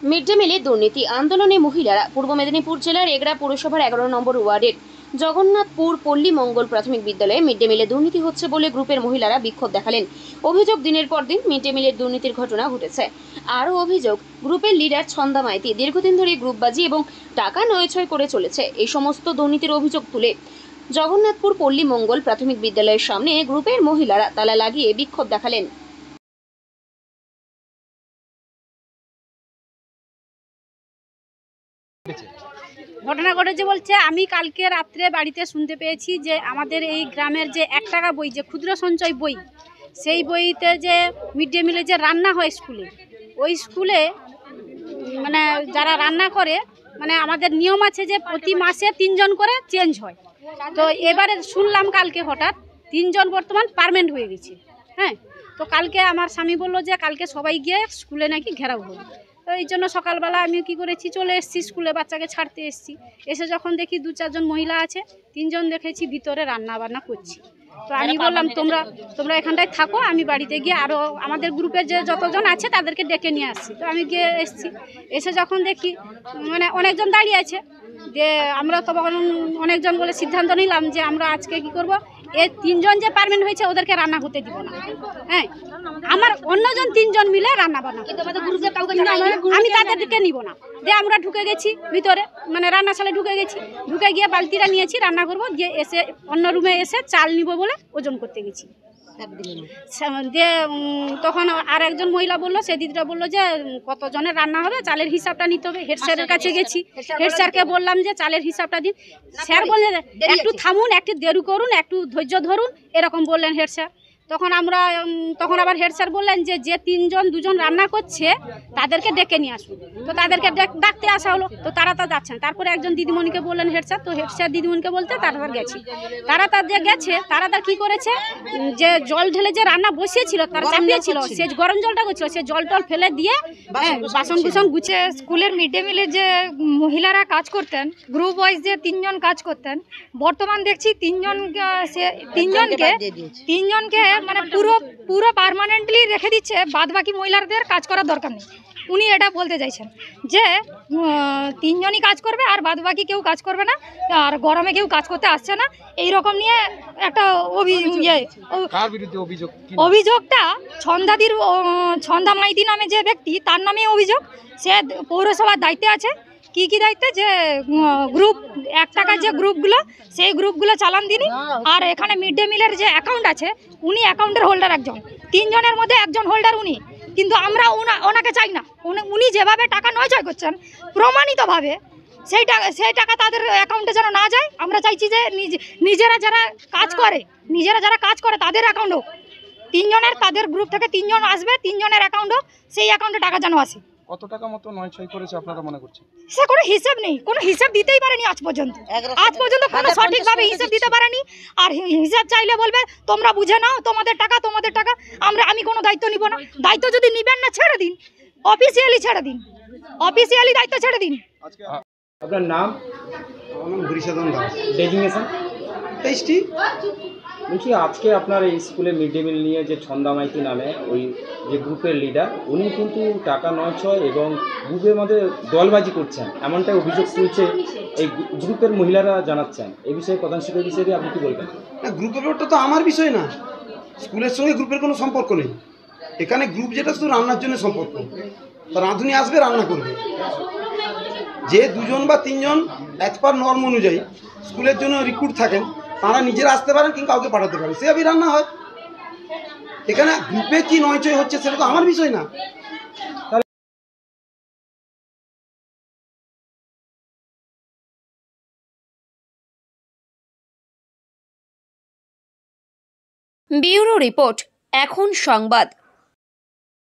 Mid day মিলে দুর্নীতি আন্দোলনে মহিলারা পূর্ব মেদিনীপুর জেলার এগরা পৌরসভার 11 নম্বর ওয়ার্ডের জগন্নাথপুর পল্লী মঙ্গল প্রাথমিক বিদ্যালয়ে মিড ডে মিলে দুর্নীতি হচ্ছে বলে গ্রুপের মহিলারা বিক্ষোভ দেখালেন। অভিযোগ দিনের পর দিন মিড ডে মিলের দুর্নীতির ঘটনা ঘটেছে। আরও অভিযোগ গ্রুপের লিডার ছন্দা মাইতি দীর্ঘদিন ধরে গ্রুপবাজি এবং টাকা নয়ছয় করে চলেছে। এই সমস্ত দুর্নীতির অভিযোগ তুলে জগন্নাথপুর পল্লী মঙ্গল প্রাথমিক বিদ্যালয়ের সামনে গ্রুপের মহিলারা তালা লাগিয়ে বিক্ষোভ দেখালেন। ঘটনা ঘটেছে বলছে, আমি কালকে রাত্রে বাড়িতে শুনতে পেয়েছি যে আমাদের এই গ্রামের যে 1 টাকা বই, যে ক্ষুদ্র সঞ্চয় বই, সেই বইতে যে মিড ডে মিলে যে রান্না হয় স্কুলে, ওই স্কুলে মানে যারা রান্না করে, মানে আমাদের নিয়ম আছে যে প্রতি মাসে 3 জন করে চেঞ্জ হয়। তো এবারে শুনলাম কালকে হঠাৎ 3 জন বর্তমান পার্মানেন্ট হয়ে গেছে। হ্যাঁ, তো কালকে আমার স্বামী বললো যে কালকে সবাই গিয়ে স্কুলে নাকি ঘেরাও হবে। তো এই জন্য সকালবেলা আমি কি করেছি, চলে এসেছি স্কুলে, বাচ্চাকে ছাড়তে এসেছি। এসে যখন দেখি 2-4 জন মহিলা আছে, 3 জন দেখেছি ভিতরে রান্না বান্না করছি। তো আমি বললাম তোমরা এখানটায় থাকো, আমি বাড়িতে গিয়ে আরও আমাদের গ্রুপের যে যতজন আছে তাদেরকে ডেকে নিয়ে আসছি। তো আমি গিয়ে এসেছি, এসে যখন দেখি মানে অনেকজন দাঁড়িয়ে আছে, যে আমরা তখন অনেকজন বলে সিদ্ধান্ত নিলাম যে আমরা আজকে কি করব, এই 3 জন যে পার্মানেন্ট হয়েছে ওদেরকে রান্না হতে দিব না। হ্যাঁ, আমার অন্যজন 3 জন মিলে রান্না বান্না, আমি তাদেরকে নিব না। যে আমরা ঢুকে গেছি ভিতরে, মানে রান্নাশালে ঢুকে গেছি, ঢুকে গিয়ে বালতিটা নিয়েছি, রান্না করবো, দিয়ে এসে অন্য রুমে এসে চাল নিব বলে ওজন করতে গেছি। দিয়ে তখন আর একজন মহিলা বললো, সে দিদিটা বললো যে কতজনের রান্না হবে, চালের হিসাবটা নিতে হবে। হেড স্যারের কাছে গেছি, হেড স্যারকে বললাম যে চালের হিসাবটা দিন। স্যার বললেন একটু থামুন, একটু দেরি করুন, একটু ধৈর্য ধরুন, এরকম বললেন হেড স্যার। তখন আবার হেড স্যার বললেন যে 3 জন 2 জন রান্না করছে তাদেরকে ডেকে নিয়ে আসুন। তো তাদেরকে ডাকতে আসা হলো, তো তারা তো যাচ্ছেন। তারপরে একজন দিদিমণিকে বললেন হেড স্যার, তো হেড স্যার দিদিমণিকে বলতে তারা গেছে। তারা যে গেছে, তারা কি করেছে, যে জল ঢেলে যে রান্না বসিয়েছিল, তার চাপিয়েছিল, সে গরম জলটা করছিল, সে জল টল ফেলে দিয়ে বাসন কুসন গুছিয়ে স্কুলের মিড ডে মিলে যে মহিলারা কাজ করতেন, গ্রুপ ওয়াইজ যে 3 জন কাজ করতেন, বর্তমান দেখছি 3 জনকে মানে পুরো পার্মানেন্টলি রেখে দিচ্ছে, বাদ বাকি মহিলাদের কাজ করার দরকার নেই। উনি এটা বলতে চাইছেন যে 3 জনই কাজ করবে আর বাদ বাকি কেউ কাজ করবে না, আর গরমে কেউ কাজ করতে আসছে না, এইরকম নিয়ে একটা অভিযোগটা ছন্দা মাইতি নামে যে ব্যক্তি, তার নামে অভিযোগ। সে পৌরসভার দায়িত্বে আছে। কি দায়িত্বে, যে গ্রুপ 1 টাকার যে গ্রুপগুলো, সেই গ্রুপগুলো চালান তিনি। আর এখানে মিড ডে মিলের যে অ্যাকাউন্ট আছে, উনি অ্যাকাউন্টের হোল্ডার একজন, 3 জনের মধ্যে একজন হোল্ডার উনি। কিন্তু আমরা ওনাকে চাই না। উনি যেভাবে টাকা নয়ছয় করছেন প্রমাণিতভাবে, সেই টাকা তাদের অ্যাকাউন্টে যেন না যায়। আমরা চাইছি যে নিজেরা যারা কাজ করে তাদের অ্যাকাউন্ট হোক। 3 জনের, তাদের গ্রুপ থেকে 3 জন আসবে, 3 জনের অ্যাকাউন্ট হোক, সেই অ্যাকাউন্টে টাকা যেন আসে। কত টাকা মতো নয়ছয় করেছে আপনারা মনে করছেন? সে কোনো হিসাব নেই, কোনো হিসাব দিতেই পারেনি আজ পর্যন্ত কোনো সঠিকভাবে হিসাব দিতে পারেনি। আর হিসাব চাইলে বলবে তোমরা বুঝে নাও, তোমাদের টাকা। আমি কোনো দায়িত্ব নিব না। দায়িত্ব যদি নিবেন না, ছেড়ে দিন, অফিসিয়ালি দায়িত্ব ছেড়ে দিন। আপনার নাম? আমার নাম হরিসাধন দাস। ডেজিগনেশন? টেস্টি। বলছি, আজকে আপনার এই স্কুলে মিড ডে মিল নিয়ে যে ছন্দা মাইতি নামে ওই যে গ্রুপের লিডার, উনি কিন্তু টাকা নয়ছয় এবং গ্রুপের মধ্যে দলবাজি করছেন, এমনটাই অভিযোগ তুলছে এই গ্রুপের মহিলারা জানাচ্ছেন। এই বিষয়ে প্রধান শিক্ষক হিসেবে আপনি কি বলবেন? না, গ্রুপের ব্যাপারটা তো আমার বিষয় না। স্কুলের সঙ্গে গ্রুপের কোনো সম্পর্ক নেই। এখানে গ্রুপ যেটা শুধু রান্নার জন্য সম্পর্ক। তো রাঁধুনি আসবে, রান্না করবে। যে 2 জন বা 3 জন অ্যাজ পার নর্ম অনুযায়ী স্কুলের জন্য রিক্রুট থাকেন, তারা নিজেরা আসতে পারেন কিংবা কাউকে পাঠাতে পারেন, সেভাবেই রান্না হয়। এখানে গ্রুপে কি নয়ছয় হচ্ছে সেটা তো আমার বিষয় না। ব্যুরো রিপোর্ট, এখন সংবাদ।